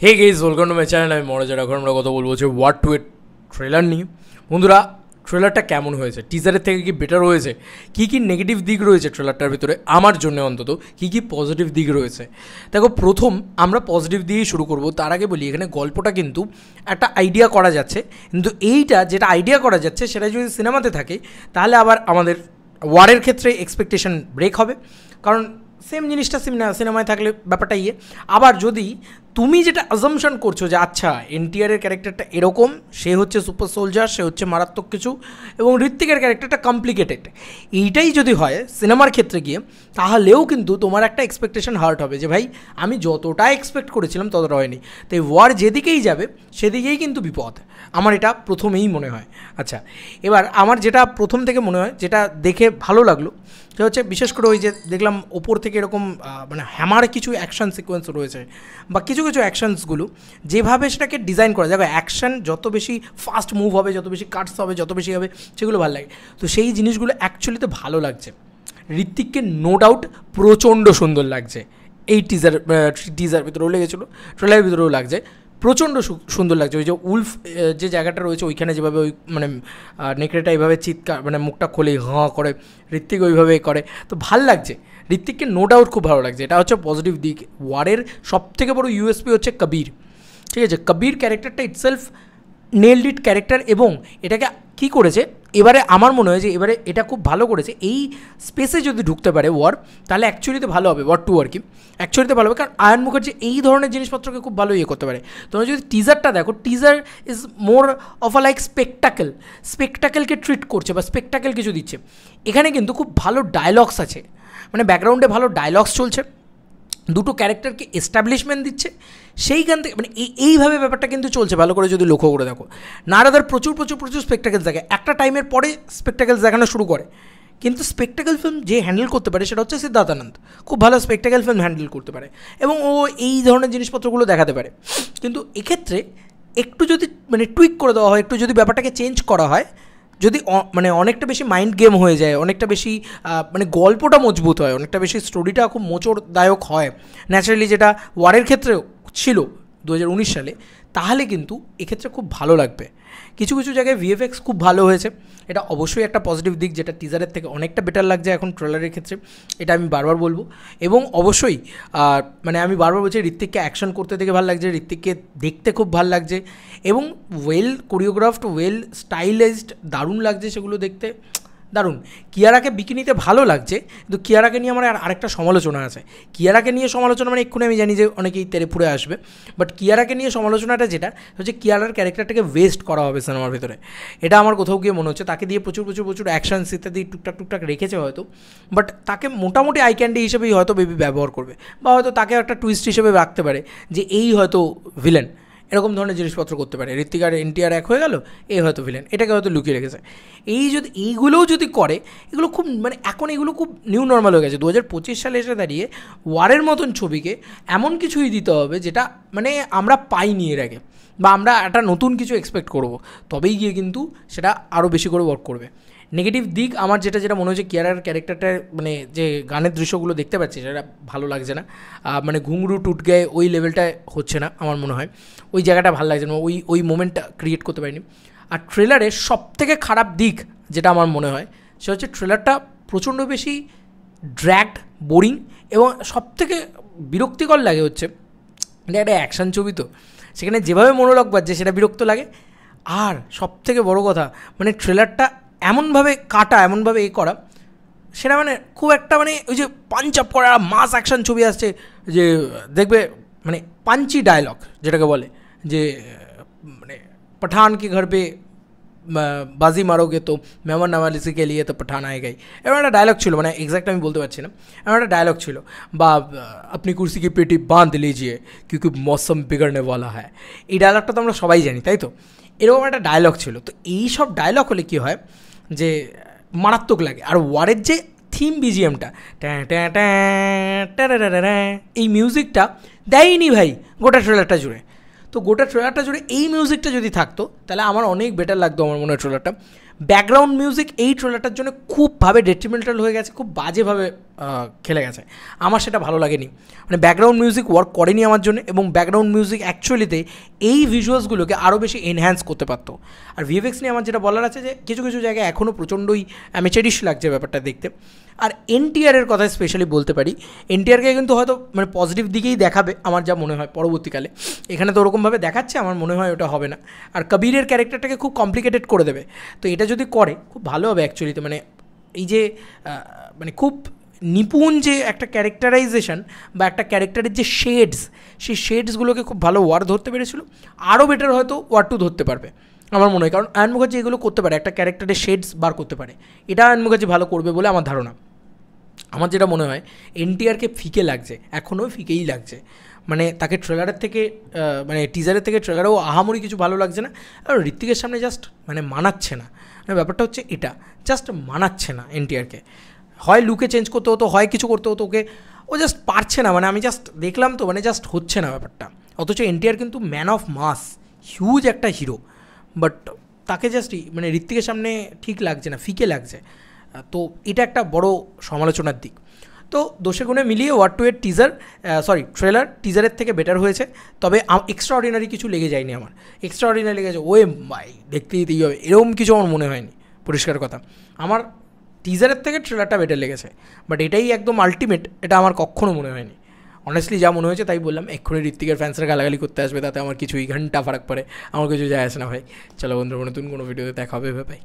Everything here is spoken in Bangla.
Hey guys, welcome to my channel. আমি মনোজ। এখন আমরা কথা বলবো যে ওয়াট টু এ ট্রেলার নিয়ে। বন্ধুরা, ট্রেলারটা কেমন হয়েছে? টিজারের থেকে কি বেটার হয়েছে? কী কী নেগেটিভ দিক রয়েছে ট্রেলারটার ভিতরে, আমার জন্য অন্তত কী কী পজিটিভ দিক রয়েছে? দেখো, প্রথম আমরা পজিটিভ দিয়েই শুরু করব। তার আগে বলি, এখানে গল্পটা কিন্তু একটা আইডিয়া করা যাচ্ছে, কিন্তু এইটা যেটা আইডিয়া করা যাচ্ছে সেটা যদি সিনেমাতে থাকে তাহলে আবার আমাদের ওয়ারের ক্ষেত্রে এক্সপেকটেশন ব্রেক হবে, কারণ সেম জিনিসটা সিনেমায় থাকলে ব্যাপারটা আবার যদি তুমি যেটা অ্যাজাম্পশন করছো যে আচ্ছা এনটিআরের ক্যারেক্টারটা এরকম, সে হচ্ছে সুপার সোলজার, সে হচ্ছে মারাত্মক কিছু, এবং ঋত্বিকের ক্যারেক্টারটা কমপ্লিকেটেড, এইটাই যদি হয় সিনেমার ক্ষেত্রে গিয়ে, তাহলেও কিন্তু তোমার একটা এক্সপেকটেশন হার্ট হবে যে ভাই আমি যতটা এক্সপেক্ট করেছিলাম ততটা হয়নি। তাই ওয়ার যেদিকেই যাবে সেদিকেই কিন্তু বিপদ, আমার এটা প্রথমেই মনে হয়। আচ্ছা, এবার আমার যেটা প্রথম থেকে মনে হয়, যেটা দেখে ভালো লাগলো, সেটা হচ্ছে বিশেষ করে ওই যে দেখলাম ওপর থেকে এরকম মানে হ্যামার কিছু অ্যাকশন সিকোয়েন্স রয়েছে, বা কিছু কিছু অ্যাকশনসগুলো যেভাবে সেটাকে ডিজাইন করা যাবে, অ্যাকশন যত বেশি ফাস্ট মুভ হবে, যত বেশি কাটস হবে, যত বেশি হবে, সেগুলো ভালো লাগে। তো সেই জিনিসগুলো অ্যাকচুয়ালিতে ভালো লাগছে। ঋত্বিককে নো ডাউট প্রচণ্ড সুন্দর লাগছে, এই টিজার ভিতরেও লেগেছিলো, ট্রেলারের ভিতরেও লাগছে, প্রচণ্ড সুন্দর লাগছে। ওই যে উলফ যে জায়গাটা রয়েছে ওইখানে যেভাবে ওই মানে নেকড়েটা এইভাবে চিৎকার, মানে মুখটা খোলে হাঁ করে, ঋত্বিক ওইভাবে করে, তো ভাল লাগছে। ঋত্বিককে নো ডাউট খুব ভালো লাগছে, এটা হচ্ছে পজিটিভ দিক। ওয়ারের সবথেকে বড় ইউএসপি হচ্ছে কবির, ঠিক আছে? কবির ক্যারেক্টারটা ইটসেলফ নেলড ইট ক্যারেক্টার, এবং এটাকে কী করেছে এবারে, আমার মনে হয় যে এবারে এটা খুব ভালো করেছে। এই স্পেসে যদি ঢুকতে পারে ওয়ার, তাহলে অ্যাকচুয়ালিতে ভালো হবে, ওয়ার টু আর কি অ্যাকচুয়ালিতে ভালো হবে, কারণ আয়ন মুখার্জি এই ধরনের জিনিসপত্রকে খুব ভালো করতে পারে। তোমরা যদি টিজারটা দেখো, teaser is more of a like স্পেকটাকেলকে ট্রিট করছে বা স্পেকটাকেল কিছু দিচ্ছে। এখানে কিন্তু খুব ভালো ডায়লগস আছে, মানে ব্যাকগ্রাউন্ডে ভালো ডায়লগস চলছে, দুটো ক্যারেক্টারকে এস্টাবলিশমেন্ট দিচ্ছে, সেইখান থেকে মানে এইভাবে ব্যাপারটা কিন্তু চলছে। ভালো করে যদি লক্ষ্য করে দেখো, নারাদার প্রচুর প্রচুর প্রচুর স্পেকটাকেলস দেখে, একটা টাইমের পরে স্পেকটাকেলস দেখানো শুরু করে, কিন্তু স্পেকটাকেল ফিল্ম যে হ্যান্ডেল করতে পারে সেটা হচ্ছে সিদ্ধার্থ আনন্দ, খুব ভালো স্পেকটাকেল ফিল্ম হ্যান্ডেল করতে পারে, এবং ও এই ধরনের জিনিসপত্রগুলো দেখাতে পারে। কিন্তু এক্ষেত্রে একটু যদি মানে টুইক করে দেওয়া হয়, একটু যদি ব্যাপারটাকে চেঞ্জ করা হয়, যদি মানে অনেকটা বেশি মাইন্ড গেম হয়ে যায়, অনেকটা বেশি মানে গল্পটা মজবুত হয়, অনেকটা বেশি স্টোরিটা খুব মোচড়দায়ক হয় ন্যাচারালি, যেটা ওয়ারের ক্ষেত্রেও ছিল 2019 সালে, তাহলে কিন্তু এক্ষেত্রে খুব ভালো লাগবে। কিছু কিছু জায়গায় ভিএফএক্স খুব ভালো হয়েছে, এটা অবশ্যই একটা পজিটিভ দিক, যেটা টিজারের থেকে অনেকটা বেটার লাগছে এখন ট্রেলারের ক্ষেত্রে, এটা আমি বারবার বলবো। এবং অবশ্যই মানে আমি বারবার বলছি, ঋত্বিককে অ্যাকশন করতে দেখে ভালো লাগছে, ঋত্বিককে দেখতে খুব ভালো লাগছে, এবং ওয়েল কোরিওগ্রাফড, ওয়েল স্টাইলাইজড, দারুণ লাগছে সেগুলো দেখতে, দারুণ। কিয়ারাকে বিকিনিতে ভালো লাগছে, কিন্তু কিয়ারাকে নিয়ে আমার আরেকটা সমালোচনা আছে। কিয়ারাকে নিয়ে সমালোচনা মানে এক্ষুনি আমি জানি যে অনেকেই তেরেপুরে আসবে, বাট কিয়ারাকে নিয়ে সমালোচনাটা যেটা হচ্ছে, কিয়ারার ক্যারেক্টারটাকে ওয়েস্ট করা হবে সিনেমার ভিতরে, এটা আমার কোথাও গিয়ে মনে হচ্ছে। তাকে দিয়ে প্রচুর প্রচুর প্রচুর অ্যাকশনস ইত্যাদি টুকটাক রেখেছে হয়তো, বাট তাকে মোটামুটি আই ক্যান্ডি হিসেবেই হয়তো বেবি ব্যবহার করবে, বা হয়তো তাকে একটা টুইস্ট হিসেবে রাখতে পারে যে এই হয়তো ভিলেন, এরকম ধরনের জিনিসপত্র করতে পারে। ঋত্বিক আর এনটিআর এক হয়ে গেল, এই হয়তো ভিলেন, এটাকে হয়তো লুকিয়ে রেখেছে। এইগুলোও যদি করে, এগুলো খুব মানে এখন এগুলো খুব নিউ নর্মাল হয়ে গেছে। 2025 সালে এসে দাঁড়িয়ে ওয়ারের মতন ছবিকে এমন কিছুই দিতে হবে যেটা মানে আমরা পাইনি এর আগে, বা আমরা একটা নতুন কিছু এক্সপেক্ট করব, তবেই গিয়ে কিন্তু সেটা আরও বেশি করে ওয়ার্ক করবে। নেগেটিভ দিক আমার যেটা মনে হচ্ছে, কিয়ারার ক্যারেক্টারটা মানে যে গানের দৃশ্যগুলো দেখতে পাচ্ছি সেটা ভালো লাগছে না, মানে ঘুঙরু টুটগায়ে ওই লেভেলটা হচ্ছে না আমার মনে হয়, ওই জায়গাটা ভালো লাগছে না, ওই মোমেন্টটা ক্রিয়েট করতে পারিনি। আর ট্রেলারের সবথেকে খারাপ দিক যেটা আমার মনে হয়, সেটা হচ্ছে ট্রেলারটা প্রচণ্ড বেশি ড্র্যাগড, বোরিং, এবং সবথেকে বিরক্তিকর লাগে হচ্ছে, এটা একটা অ্যাকশান ছবি, তো সেখানে যেভাবে মনোলগ বাজছে সেটা বিরক্ত লাগে। আর সবথেকে বড় কথা, মানে ট্রেলারটা এমনভাবে কাটা, এমনভাবে করা, সেটা মানে খুব একটা মানে ওই যে পাঞ্চ আপ করা মাস অ্যাকশন ছবি আসছে, যে দেখবে মানে পাঞ্চি ডায়লগ যেটাকে বলে, যে মানে পাঠান কি ঘর পে বাজি মারোগে তো মেহমান নওয়াজি কে লিয়ে তো পাঠান আয়েগাই, এমন একটা ডায়লগ ছিল, মানে এক্স্যাক্ট আমি বলতে পারছি না, এমন একটা ডায়লগ ছিল। বা আপনি কুর্সি কি পেটি বাঁধ লিজিয়ে ক্যোंकि মৌসম বিগড়নে ওয়ালা হ্যায়, এই ডায়লগটা তো আমরা সবাই জানি, তাই তো? এরকম একটা ডায়লগ ছিল। তো এই সব ডায়লগ হলে কী হয় যে মারাত্মক লাগে। আর ওয়ারের যে থিম বিজিএমটা, এই মিউজিকটা দেয়নি ভাই গোটা ট্রেলারটা জুড়ে। তো গোটা ট্রেলারটা জুড়ে এই মিউজিকটা যদি থাকতো তাহলে আমার অনেক বেটার লাগতো, আমার মনে হয় ট্রেলারটা। ব্যাকগ্রাউন্ড মিউজিক এই ট্রেলারটার জন্য খুবভাবে ডেট্রিমেন্টাল হয়ে গেছে, খুব বাজেভাবে খেলে গেছে। আমার সেটা ভালো লাগেনি, মানে ব্যাকগ্রাউন্ড মিউজিক ওয়ার্ক করেনি আমার জন্য, এবং ব্যাকগ্রাউন্ড মিউজিক অ্যাকচুয়ালিতে এই ভিজুয়ালসগুলোকে আরও বেশি এনহ্যান্স করতে পারতো। আর ভিএফএক্স নিয়ে আমার যেটা বলার আছে যে কিছু কিছু জায়গায় এখনও প্রচণ্ডই অ্যামেচারিশ লাগছে ব্যাপারটা দেখতে। আর এনটিআরের কথা স্পেশালি বলতে পারি, এনটিআরকে কিন্তু হয়তো মানে পজিটিভ দিকেই দেখাবে আমার যা মনে হয় পরবর্তীকালে। এখানে তো ওরকমভাবে দেখাচ্ছে, আমার মনে হয় ওটা হবে না। আর কবিরের ক্যারেক্টারটাকে খুব কমপ্লিকেটেড করে দেবে, তো এটা যদি করে খুব ভালো হবে অ্যাকচুয়ালিতে। মানে এই যে মানে খুব নিপুণ যে একটা ক্যারেক্টারাইজেশন বা একটা ক্যারেক্টারের যে শেডস, সেই শেডসগুলোকে খুব ভালো ওয়ার ধরতে পেরেছিল, আরও বেটার হয়তো ওয়ার টু ধরতে পারবে আমার মনে হয়। কারণ আয়ন মুখার্জি এগুলো করতে পারে, একটা ক্যারেক্টারের শেডস বার করতে পারে, এটা আয়ন মুখার্জি ভালো করবে বলে আমার ধারণা। আমার যেটা মনে হয় এনটিআরকে ফিকে লাগছে, এখনও ফিকেই লাগছে। মানে তাকে ট্রেলারের থেকে মানে টিজারের থেকে ট্রেলারেও আহামরি কিছু ভালো লাগছে না। আর ঋত্বিকের সামনে জাস্ট মানে মানাচ্ছে না, মানে ব্যাপারটা হচ্ছে এটা, জাস্ট মানাচ্ছে না এনটিআরকে। হয় লুকে চেঞ্জ করতে হতো, হয় কিছু করতে হতো ওকে, ও জাস্ট পারছে না। মানে আমি জাস্ট দেখলাম তো, মানে জাস্ট হচ্ছে না ব্যাপারটা। অথচ এনটিআর কিন্তু ম্যান অফ মাস, হিউজ একটা হিরো, বাট তাকে জাস্ট মানে ঋত্বিকের সামনে ঠিক লাগছে না, ফিকে লাগছে। তো এটা একটা বড় সমালোচনার দিক। তো দোষে গুণে মিলিয়ে ওয়ার টু এর ট্রেলার টিজারের থেকে বেটার হয়েছে, তবে এক্সট্রা অর্ডিনারি কিছু লেগে যায়নি আমার। এক্সট্রা অর্ডিনারি লেগেছে ওয়ে ভাই দেখতে দিতেই হবে এরকম কিছু আমার মনে হয়নি, পরিষ্কার কথা। আমার টিজারের থেকে ট্রেলারটা বেটার লেগেছে, বাট এটাই একদম আলটিমেট এটা আমার কখনও মনে হয়নি। অনেস্টলি যা মনে হয়েছে তাই বললাম। এক্ষুনি ঋত্বিকের ফ্যান্সরা গালাগালি করতে আসবে, তাতে আমার কিছুই ঘন্টা ফারাক পড়ে, আমার কিছু যায় আসে না ভাই। চলো বন্ধুরা, নতুন কোনো ভিডিওতে দেখা হবে ভাই।